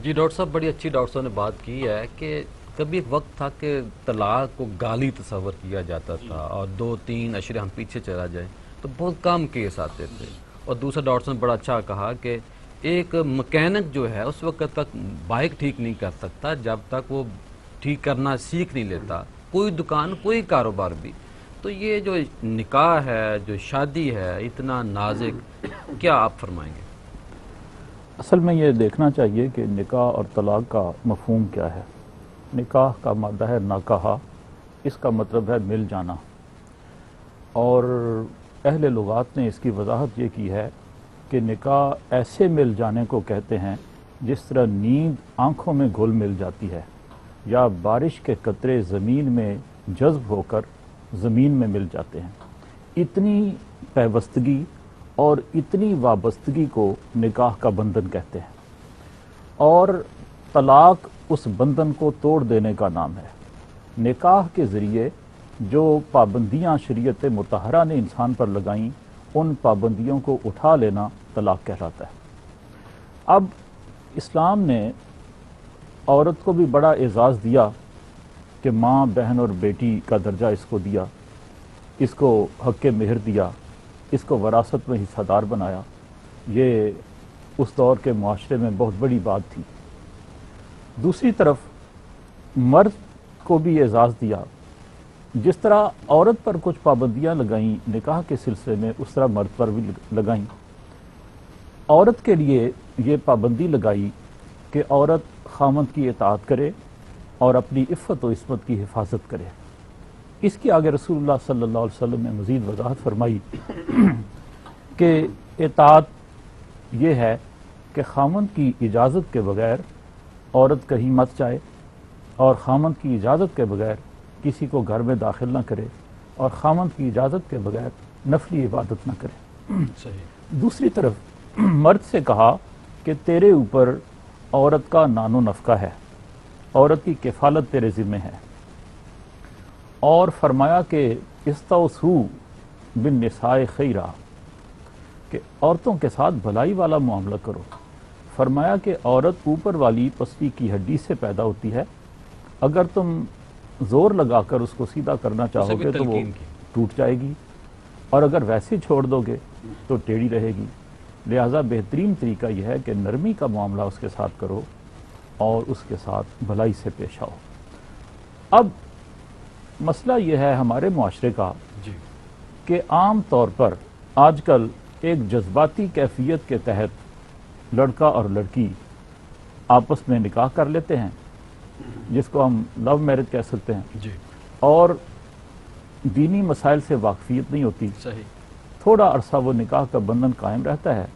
جی doctor صاحب، بڑی اچھی ڈاکٹر صاحب نے بات کی ہے کہ کبھی ایک وقت تھا کہ طلاق کو گالی تصور کیا جاتا تھا، اور 2-3 اشرے ہم پیچھے چلا جائیں تو بہت کم کیس آتے تھے. اور دوسرا ڈاکٹر صاحب نے بڑا اچھا کہا کہ ایک مکینک جو ہے اس وقت تک بائک ٹھیک نہیں کر سکتا جب تک وہ ٹھیک کرنا سیکھ نہیں لیتا، کوئی دکان کوئی کاروبار بھی. تو یہ جو نکاح ہے، جو شادی ہے، اتنا نازک، کیا آپ فرمائیں گے؟ اصل میں یہ دیکھنا چاہیے کہ نکاح اور طلاق کا مفہوم کیا ہے. نکاح کا مادہ ہے ناکحہ، اس کا مطلب ہے مل جانا، اور اہل لغات نے اس کی وضاحت یہ کی ہے کہ نکاح ایسے مل جانے کو کہتے ہیں جس طرح نیند آنکھوں میں گھل مل جاتی ہے، یا بارش کے قطرے زمین میں جذب ہو کر زمین میں مل جاتے ہیں. اتنی پیوستگی اور اتنی وابستگی کو نکاح کا بندھن کہتے ہیں، اور طلاق اس بندھن کو توڑ دینے کا نام ہے. نکاح کے ذریعے جو پابندیاں شریعت مطہرہ نے انسان پر لگائیں، ان پابندیوں کو اٹھا لینا طلاق کہلاتا ہے. اب اسلام نے عورت کو بھی بڑا اعزاز دیا کہ ماں، بہن اور بیٹی کا درجہ اس کو دیا، اس کو حق مہر دیا، اس کو وراثت میں حصہ دار بنایا. یہ اس دور کے معاشرے میں بہت بڑی بات تھی. دوسری طرف مرد کو بھی اعزاز دیا. جس طرح عورت پر کچھ پابندیاں لگائیں نکاح کے سلسلے میں، اس طرح مرد پر بھی لگائیں. عورت کے لیے یہ پابندی لگائی کہ عورت خاوند کی اطاعت کرے اور اپنی عفت و عصمت کی حفاظت کرے. اس کی آگے رسول اللہ صلی اللہ علیہ وسلم نے مزید وضاحت فرمائی کہ اطاعت یہ ہے کہ خاوند کی اجازت کے بغیر عورت کہیں مت جائے، اور خاوند کی اجازت کے بغیر کسی کو گھر میں داخل نہ کرے، اور خاوند کی اجازت کے بغیر نفلی عبادت نہ کرے. دوسری طرف مرد سے کہا کہ تیرے اوپر عورت کا نان و نفقہ ہے، عورت کی کفالت تیرے ذمہ ہے، اور فرمایا کہ استوصوا بالنساء خیرا، کہ عورتوں کے ساتھ بھلائی والا معاملہ کرو. فرمایا کہ عورت اوپر والی پسلی کی ہڈی سے پیدا ہوتی ہے، اگر تم زور لگا کر اس کو سیدھا کرنا چاہو گے تو وہ ٹوٹ جائے گی، اور اگر ویسے چھوڑ دو گے تو ٹیڑھی رہے گی. لہٰذا بہترین طریقہ یہ ہے کہ نرمی کا معاملہ اس کے ساتھ کرو اور اس کے ساتھ بھلائی سے پیش آؤ. اب مسئلہ یہ ہے ہمارے معاشرے کا کہ عام طور پر آج کل ایک جذباتی کیفیت کے تحت لڑکا اور لڑکی آپس میں نکاح کر لیتے ہیں، جس کو ہم لو میرج کہہ سکتے ہیں، اور دینی مسائل سے واقفیت نہیں ہوتی. تھوڑا عرصہ وہ نکاح کا بندھن قائم رہتا ہے،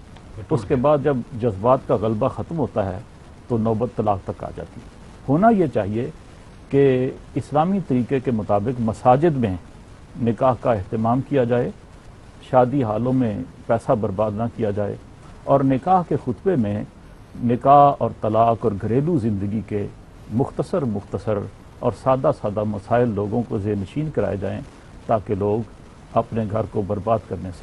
اس کے بعد جب جذبات کا غلبہ ختم ہوتا ہے تو نوبت طلاق تک آ جاتی. ہونا یہ چاہیے کہ اسلامی طریقے کے مطابق مساجد میں نکاح کا اہتمام کیا جائے، شادی حالوں میں پیسہ برباد نہ کیا جائے، اور نکاح کے خطبے میں نکاح اور طلاق اور گھریلو زندگی کے مختصر اور سادہ مسائل لوگوں کو ذہن نشین کرائے جائیں، تاکہ لوگ اپنے گھر کو برباد کرنے سے